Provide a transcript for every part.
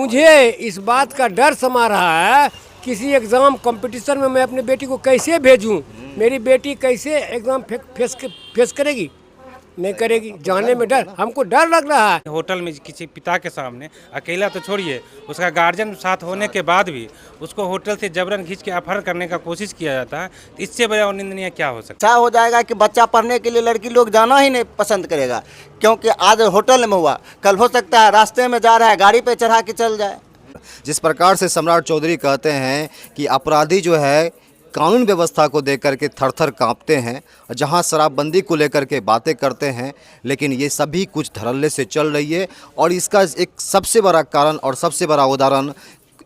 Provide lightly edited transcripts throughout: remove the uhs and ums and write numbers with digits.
मुझे इस बात का डर समा रहा है, किसी एग्ज़ाम कंपटीशन में मैं अपनी बेटी को कैसे भेजूं? मेरी बेटी कैसे एग्ज़ाम फेस करेगी? नहीं करेगी, जाने में डर, हमको डर लग रहा है। होटल में किसी पिता के सामने अकेला तो छोड़िए, उसका गार्जियन साथ होने के बाद भी उसको होटल से जबरन खींच के अपहरण करने का कोशिश किया जाता है। इससे बड़ा और निंदनीय क्या हो सकता है? ऐसा हो जाएगा कि बच्चा पढ़ने के लिए लड़की लोग जाना ही नहीं पसंद करेगा, क्योंकि आज होटल में हुआ, कल हो सकता है रास्ते में जा रहा है गाड़ी पे चढ़ा के चल जाए। जिस प्रकार से सम्राट चौधरी कहते हैं कि अपराधी जो है कानून व्यवस्था को देकर के थर थर काँपते हैं, जहां शराबबंदी को लेकर के बातें करते हैं, लेकिन ये सभी कुछ धड़ल्ले से चल रही है। और इसका एक सबसे बड़ा कारण और सबसे बड़ा उदाहरण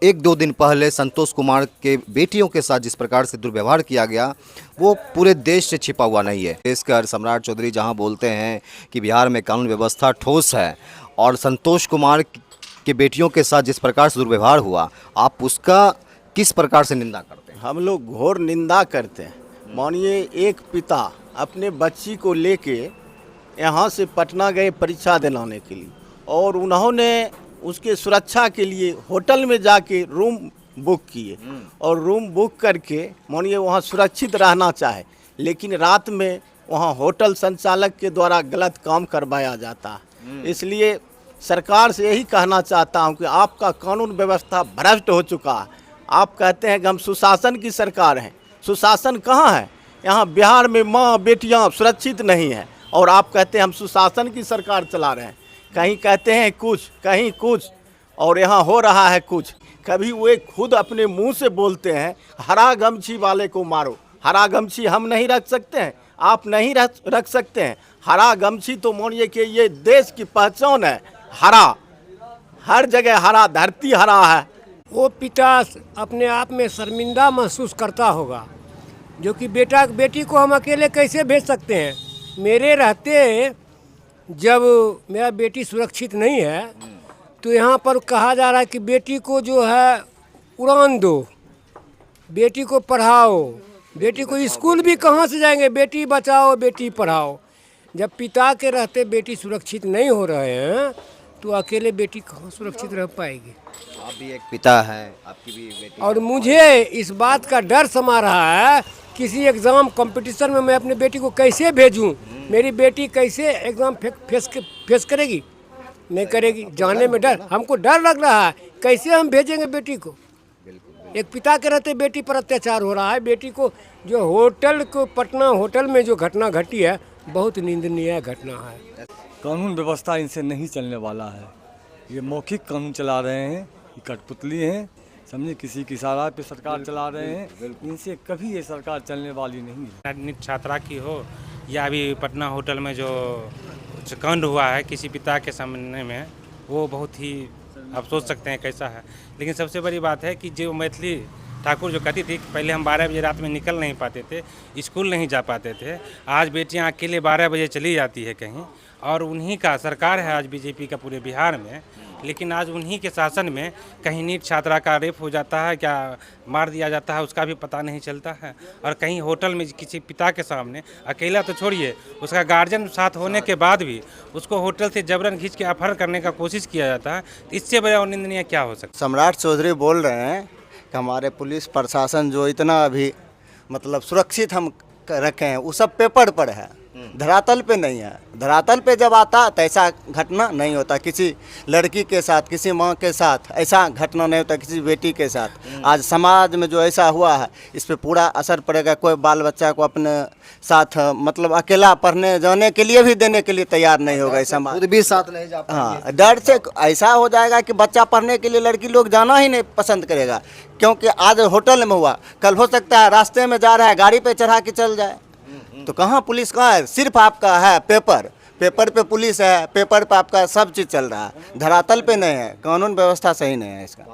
1-2 दिन पहले संतोष कुमार के बेटियों के साथ जिस प्रकार से दुर्व्यवहार किया गया, वो पूरे देश से छिपा हुआ नहीं है। इसकर सम्राट चौधरी जहां बोलते हैं कि बिहार में कानून व्यवस्था ठोस है, और संतोष कुमार के बेटियों के साथ जिस प्रकार से दुर्व्यवहार हुआ, आप उसका किस प्रकार से निंदा करते हैं? हम लोग घोर निंदा करते हैं। मानिए एक पिता अपने बच्ची को लेके यहाँ से पटना गए परीक्षा दिलाने के लिए, और उन्होंने उसके सुरक्षा के लिए होटल में जाके रूम बुक किए, और रूम बुक करके मानिए वहाँ सुरक्षित रहना चाहे, लेकिन रात में वहाँ होटल संचालक के द्वारा गलत काम करवाया जाता है। इसलिए सरकार से यही कहना चाहता हूँ कि आपका कानून व्यवस्था भ्रष्ट हो चुका है। आप कहते हैं कि हम सुशासन की सरकार हैं, सुशासन कहाँ है? यहाँ बिहार में माँ बेटियाँ सुरक्षित नहीं हैं, और आप कहते हैं हम सुशासन की सरकार चला रहे हैं। कहीं कहते हैं कुछ, कहीं कुछ, और यहाँ हो रहा है कुछ। कभी वे खुद अपने मुंह से बोलते हैं हरा गमछी वाले को मारो। हरा गमछी हम नहीं रख सकते हैं, आप नहीं रख सकते हैं। हरा गमछी तो मानिए कि ये देश की पहचान है। हरा, हर जगह हरा, धरती हरा है। वो पिता अपने आप में शर्मिंदा महसूस करता होगा, जो कि बेटी को हम अकेले कैसे भेज सकते हैं? मेरे रहते जब मेरा बेटी सुरक्षित नहीं है, तो यहाँ पर कहा जा रहा है कि बेटी को जो है उड़ान दो, बेटी को पढ़ाओ, बेटी को स्कूल भी कहाँ से जाएंगे? बेटी बचाओ, बेटी पढ़ाओ। जब पिता के रहते बेटी सुरक्षित नहीं हो रहे हैं, तो अकेले बेटी कहाँ सुरक्षित रह पाएगी? आप भी एक पिता हैं, आपकी भी बेटी। और मुझे इस बात का डर समा रहा है, किसी एग्ज़ाम कंपटीशन में मैं अपनी बेटी को कैसे भेजूं? मेरी बेटी कैसे एग्ज़ाम फेस करेगी? नहीं करेगी, जाने में डर, हमको डर लग रहा है। कैसे हम भेजेंगे बेटी को? एक पिता के रहते बेटी पर अत्याचार हो रहा है। बेटी को जो पटना होटल में जो घटना घटी है, बहुत निंदनीय घटना है। कानून व्यवस्था इनसे नहीं चलने वाला है। ये मौखिक कानून चला रहे हैं, ये कठपुतली हैं, समझे, किसी की इशारा पे सरकार चला रहे हैं। इनसे कभी ये सरकार चलने वाली नहीं है। नीट छात्रा की हो या अभी पटना होटल में जो कांड हुआ है किसी पिता के सामने में, वो बहुत ही आप सोच सकते हैं कैसा है। लेकिन सबसे बड़ी बात है कि जो मैथिली ठाकुर जो कहती थी कि पहले हम 12 बजे रात में निकल नहीं पाते थे, स्कूल नहीं जा पाते थे, आज बेटियां अकेले 12 बजे चली जाती है कहीं, और उन्हीं का सरकार है आज बीजेपी का पूरे बिहार में। लेकिन आज उन्हीं के शासन में कहीं नीट छात्रा का रेप हो जाता है, क्या मार दिया जाता है, उसका भी पता नहीं चलता है। और कहीं होटल में किसी पिता के सामने अकेला तो छोड़िए, उसका गार्जियन साथ होने के बाद भी उसको होटल से जबरन खींच के अपहरण करने का कोशिश किया जाता है। इससे बड़ा और निंदनीय क्या हो सकता है? सम्राट चौधरी बोल रहे हैं कि हमारे पुलिस प्रशासन जो इतना अभी मतलब सुरक्षित हम रखे हैं, वो सब पेपर पर है, धरातल पे नहीं है। धरातल पे जब आता तो ऐसा घटना नहीं होता। किसी लड़की के साथ, किसी माँ के साथ ऐसा घटना नहीं होता, किसी बेटी के साथ। आज समाज में जो ऐसा हुआ है, इस पे पूरा असर पड़ेगा। कोई बाल बच्चा को अपने साथ मतलब अकेला पढ़ने जाने के लिए भी देने के लिए तैयार नहीं होगा। ऐसा खुद भी साथ नहीं जा पाएंगे। हाँ, डर से ऐसा हो जाएगा कि बच्चा पढ़ने के लिए लड़की लोग जाना ही नहीं पसंद करेगा, क्योंकि आज होटल में हुआ, कल हो सकता है रास्ते में जा रहा है गाड़ी पे चढ़ा के चल जाए। तो कहाँ पुलिस कहाँ है? सिर्फ आपका है पेपर पे पुलिस है, पेपर पे आपका सब चीज़ चल रहा है, धरातल पे नहीं है। कानून व्यवस्था सही नहीं है इसका।